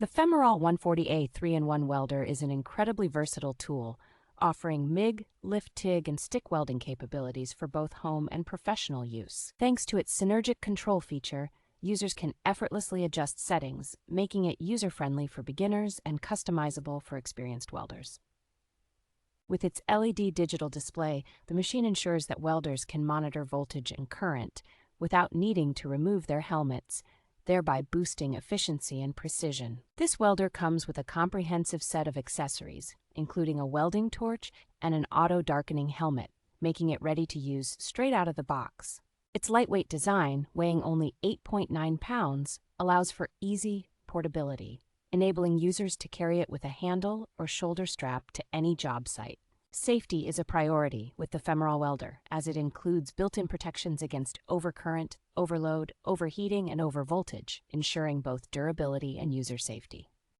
The FEMEROL 140A 3-in-1 welder is an incredibly versatile tool, offering MIG, lift TIG, and stick welding capabilities for both home and professional use. Thanks to its synergic control feature, users can effortlessly adjust settings, making it user-friendly for beginners and customizable for experienced welders. With its LED digital display, the machine ensures that welders can monitor voltage and current without needing to remove their helmets, thereby boosting efficiency and precision. This welder comes with a comprehensive set of accessories, including a welding torch and an auto-darkening helmet, making it ready to use straight out of the box. Its lightweight design, weighing only 8.9 pounds, allows for easy portability, enabling users to carry it with a handle or shoulder strap to any job site. Safety is a priority with the FEMEROL welder, as it includes built-in protections against overcurrent, overload, overheating, and overvoltage, ensuring both durability and user safety.